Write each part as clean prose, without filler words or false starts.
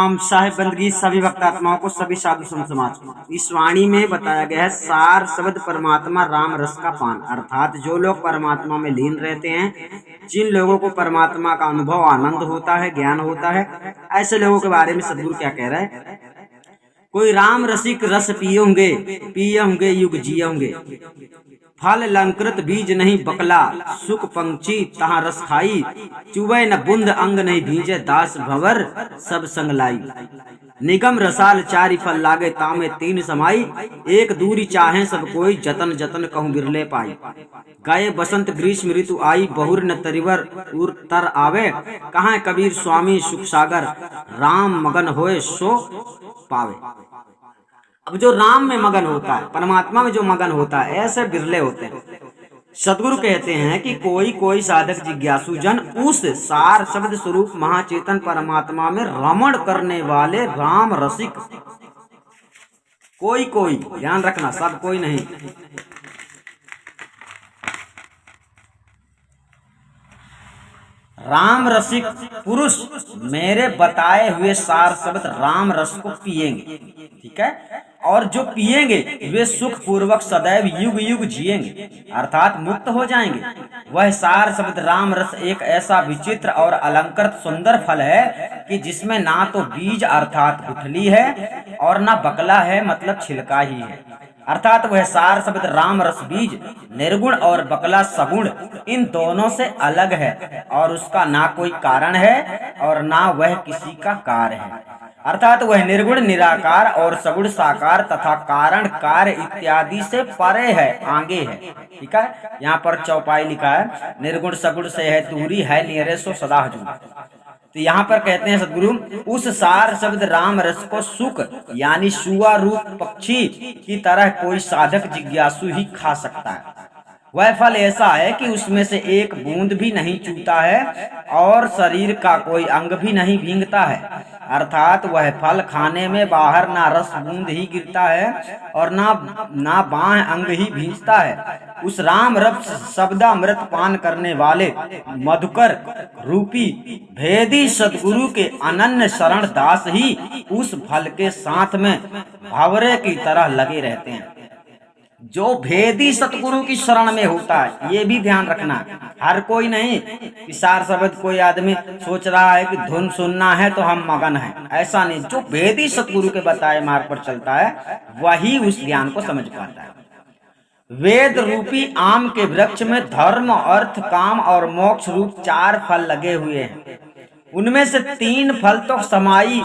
सतनाम साहेब बंदगी सभी भक्तात्माओं को, सभी साधु संत समाज को। इस वाणी में बताया गया है सार शब्द परमात्मा राम रस का पान, अर्थात जो लोग परमात्मा में लीन रहते हैं, जिन लोगों को परमात्मा का अनुभव आनंद होता है, ज्ञान होता है, ऐसे लोगों के बारे में सदगुरु क्या कह रहा है। कोई राम रसिक रस पियोंगे युग जियोंगे, फल लंकृत बीज नहीं बकला, सुख पंक्षी तहाँ रस खाई, चुबे न बुंद अंग नहीं भींजे, दास भंवर सब संग लाई। निगम रसाल चारि फल लागे, तामे तीन समाई, एक दूरी चाहे सब कोई, जतन जतन कहूँ बिरले पाई। गए बसंत ग्रीष्म ऋतु आई, बहुर न तरिवर उर तर आवे, कहाँ कबीर स्वामी सुख सागर, राम मगन होए सो पावे। अब जो राम में मगन होता है, परमात्मा में जो मगन होता है, ऐसे बिरले होते हैं। सदगुरु कहते हैं कि कोई कोई साधक जिज्ञासु जन उस सार शब्द स्वरूप महाचेतन परमात्मा में रमण करने वाले राम रसिक, कोई कोई, ध्यान रखना, सब कोई नहीं। राम रसिक पुरुष मेरे बताए हुए सार शब्द राम रस को पिएंगे, ठीक है, और जो पिएंगे वे सुख पूर्वक सदैव युग युग जिएंगे, अर्थात मुक्त हो जाएंगे। वह सार शब्द राम रस एक ऐसा विचित्र और अलंकृत सुंदर फल है कि जिसमें ना तो बीज अर्थात गुठली है और ना बकला है मतलब छिलका ही है, अर्थात वह सार शब्द राम रस बीज निर्गुण और बकला सगुण इन दोनों से अलग है, और उसका ना कोई कारण है और ना वह किसी का कार्य है, अर्थात वह निर्गुण निराकार और सगुण साकार तथा कारण कार्य इत्यादि से परे है, आगे है, ठीक है। यहाँ पर चौपाई लिखा है, निर्गुण सगुण से है दूरी, है नियरे सो सदा हजूरी। तो यहाँ पर कहते हैं सदगुरु, उस सार शब्द राम रस को सुख यानी सुआ रूप पक्षी की तरह कोई साधक जिज्ञासु ही खा सकता है। वह फल ऐसा है कि उसमें से एक बूंद भी नहीं चूता है और शरीर का कोई अंग भी नहीं भींगता है, अर्थात वह फल खाने में बाहर ना रस बूंद ही गिरता है और ना बाह्य अंग ही भींजता है। उस राम रस शब्दामृत पान करने वाले मधुकर रूपी भेदी सदगुरु के अनन्य शरण दास ही उस फल के साथ में भंवरे की तरह लगे रहते हैं। जो भेदी सतगुरु की शरण में होता है, ये भी ध्यान रखना, हर कोई नहीं कि सार शब्द कोई आदमी सोच रहा है कि धुन सुनना है तो हम मगन हैं, ऐसा नहीं। जो भेदी सतगुरु के बताए मार्ग पर चलता है वही उस ज्ञान को समझ पाता है। वेद रूपी आम के वृक्ष में धर्म अर्थ काम और मोक्ष रूप 4 फल लगे हुए हैं। उनमें से 3 फल तो समाई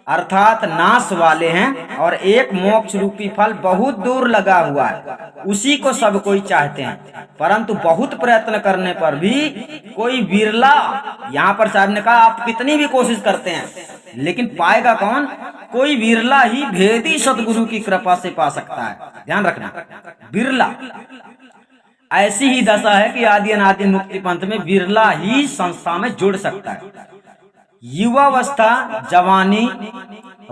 अर्थात नाश वाले हैं और एक मोक्ष रूपी फल बहुत दूर लगा हुआ है, उसी को सब कोई चाहते हैं, परंतु बहुत प्रयत्न करने पर भी कोई बिरला, यहाँ पर साहब ने कहा आप कितनी भी कोशिश करते हैं लेकिन पाएगा कौन, कोई बिरला ही भेदी सतगुरु की कृपा से पा सकता है। ध्यान रखना, बिरला। ऐसी ही दशा है कि आदि अनादि मुक्ति पंथ में बिरला ही संस्था में जुड़ सकता है। युवावस्था जवानी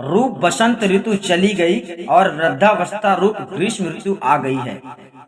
रूप बसंत ऋतु चली गई और वृद्धावस्था रूप ग्रीष्म ऋतु आ गई है,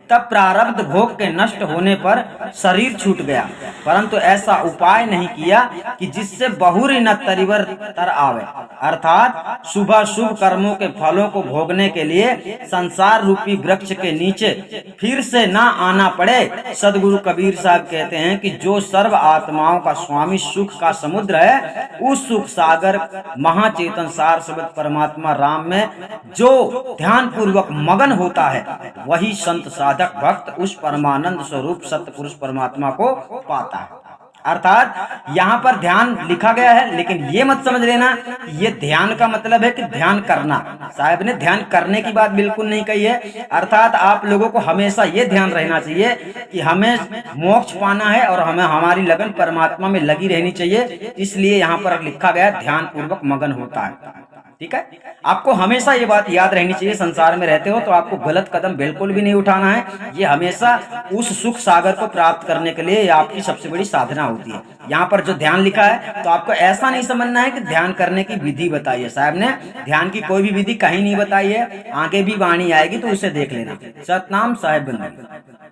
तब प्रारब्ध भोग के नष्ट होने पर शरीर छूट गया, परंतु ऐसा उपाय नहीं किया कि जिससे बहुरी न तरिवर तर आवे, अर्थात शुभ शुभ कर्मों के फलों को भोगने के लिए संसार रूपी वृक्ष के नीचे फिर से ना आना पड़े। सदगुरु कबीर साहब कहते हैं कि जो सर्व आत्माओं का स्वामी सुख का समुद्र है, उस सुख सागर महाचेतन सार शब्द परमात्मा राम में जो ध्यान पूर्वक मगन होता है, वही संत साधक भक्त उस परमानंद स्वरूप सत्य पुरुष परमात्मा को पाता है। अर्थात यहाँ पर ध्यान लिखा गया है, लेकिन ये मत समझ लेना ये ध्यान का मतलब है कि ध्यान करना। साहब ने ध्यान करने की बात बिल्कुल नहीं कही है। अर्थात आप लोगों को हमेशा ये ध्यान रहना चाहिए कि हमें मोक्ष पाना है और हमें हमारी लगन परमात्मा में लगी रहनी चाहिए, इसलिए यहाँ पर लिखा गया ध्यान पूर्वक मगन होता है। ठीक है, आपको हमेशा ये बात याद रहनी चाहिए, संसार में रहते हो तो आपको गलत कदम बिल्कुल भी नहीं उठाना है। ये हमेशा उस सुख सागर को प्राप्त करने के लिए आपकी सबसे बड़ी साधना होती है। यहाँ पर जो ध्यान लिखा है तो आपको ऐसा नहीं समझना है कि ध्यान करने की विधि बताई है। साहब ने ध्यान की कोई भी विधि कहीं नहीं बताई है, आगे भी वाणी आएगी तो उसे देख लेना। सतनाम साहेब बंदगी।